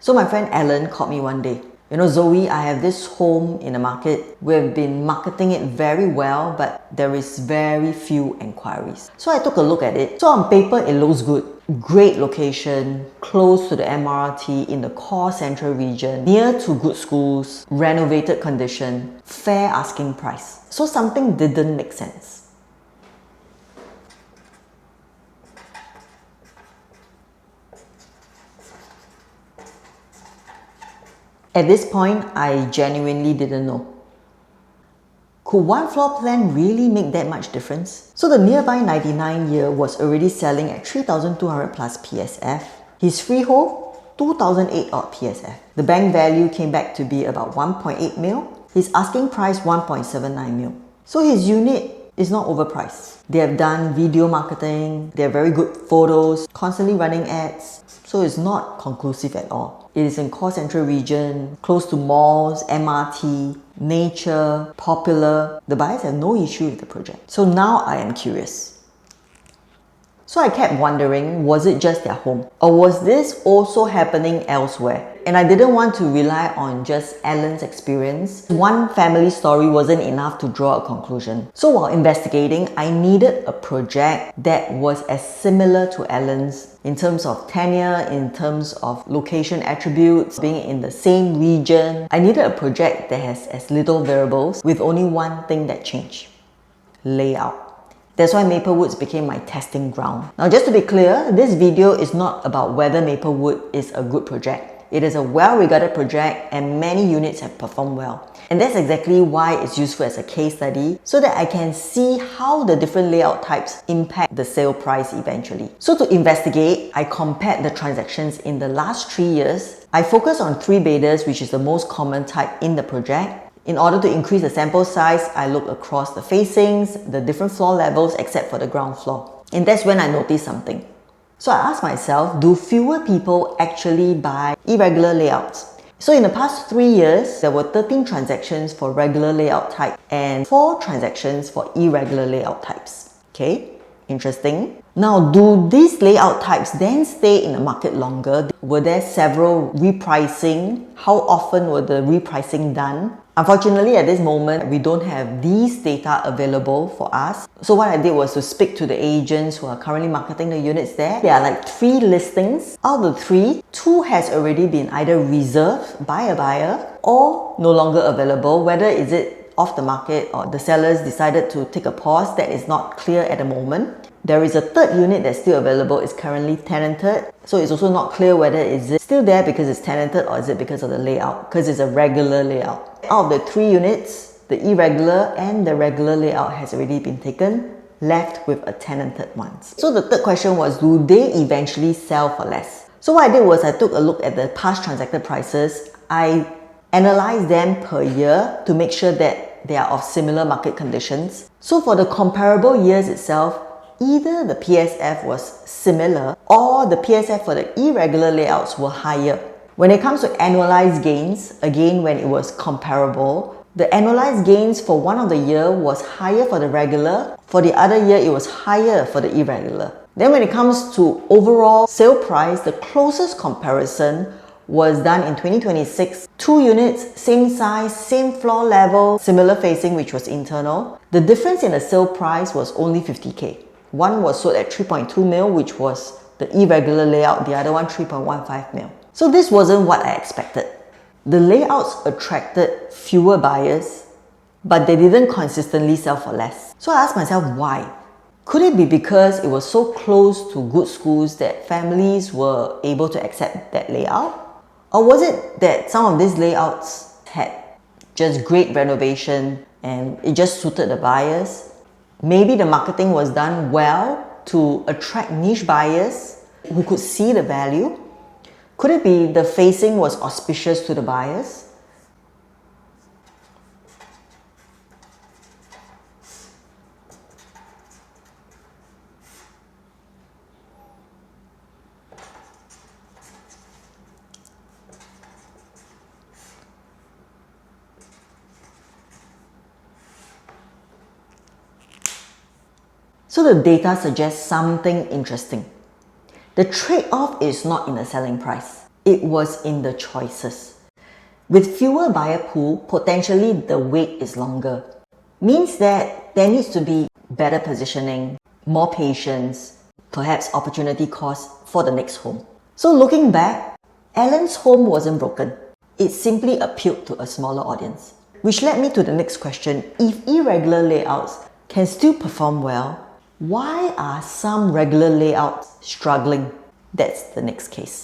So my friend Alan called me one day. Zoe, I have this home in the market. We've been marketing it very well, but there is very few inquiries. So I took a look at it. So on paper, it looks good. Great location, close to the MRT in the core central region, near to good schools, renovated condition, fair asking price. So something didn't make sense. At this point, I genuinely didn't know. Could one floor plan really make that much difference? So the nearby 99-year was already selling at 3,200 plus PSF. His freehold, 2,008 odd PSF. The bank value came back to be about 1.8 mil. His asking price 1.79 mil. So his unit is not overpriced. They have done video marketing, they have very good photos, constantly running ads. So it's not conclusive at all. It is in core central region, close to malls, MRT, nature, popular. The buyers have no issue with the project. So now I am curious. So I kept wondering, was it just their home? Or was this also happening elsewhere? And I didn't want to rely on just Alan's experience. One family story wasn't enough to draw a conclusion. So while investigating, I needed a project that was as similar to Alan's in terms of tenure, in terms of location attributes, being in the same region. I needed a project that has as little variables with only one thing that changed: layout. That's why Maplewood became my testing ground. Now, just to be clear, this video is not about whether Maplewood is a good project. It is a well-regarded project and many units have performed well. And that's exactly why it's useful as a case study, so that I can see how the different layout types impact the sale price eventually. So to investigate, I compared the transactions in the last 3 years. I focused on 3 bayders, which is the most common type in the project. In order to increase the sample size, I looked across the facings, the different floor levels except for the ground floor. And that's when I noticed something. So I asked myself, do fewer people actually buy irregular layouts? So in the past 3 years, there were 13 transactions for regular layout type and 4 transactions for irregular layout types. Okay, interesting. Now, do these layout types then stay in the market longer? Were there several repricing? How often were the repricing done? Unfortunately, at this moment, we don't have these data available for us. So what I did was to speak to the agents who are currently marketing the units there. There are like 3 listings. Out of the 3, 2 has already been either reserved by a buyer or no longer available. Whether is it off the market or the sellers decided to take a pause, that is not clear at the moment. There is a 3rd unit that's still available. It's currently tenanted. So it's also not clear whether is it still there because it's tenanted or is it because of the layout, because it's a regular layout. Out of the 3 units, the irregular and the regular layout has already been taken, left with a tenanted ones. So the 3rd question was, do they eventually sell for less? So what I did was I took a look at the past transacted prices. I analyzed them per year to make sure that they are of similar market conditions. So for the comparable years itself, either the PSF was similar or the PSF for the irregular layouts were higher. When it comes to annualized gains, again when it was comparable, the annualized gains for one of the year was higher for the regular, for the other year it was higher for the irregular. Then when it comes to overall sale price, the closest comparison was done in 2026. 2 units, same size, same floor level, similar facing, which was internal. The difference in the sale price was only 50k. One was sold at 3.2 mil, which was the irregular layout, the other one 3.15 mil. So this wasn't what I expected. The layouts attracted fewer buyers, but they didn't consistently sell for less. So I asked myself why. Could it be because it was so close to good schools that families were able to accept that layout? Or was it that some of these layouts had just great renovation and it just suited the buyers? Maybe the marketing was done well to attract niche buyers who could see the value. Could it be the facing was auspicious to the buyers? So the data suggests something interesting. The trade-off is not in the selling price. It was in the choices. With fewer buyer pool, potentially the wait is longer. Means that there needs to be better positioning, more patience, perhaps opportunity cost for the next home. So looking back, Alan's home wasn't broken. It simply appealed to a smaller audience. Which led me to the next question. If irregular layouts can still perform well, why are some regular layouts struggling? That's the next case.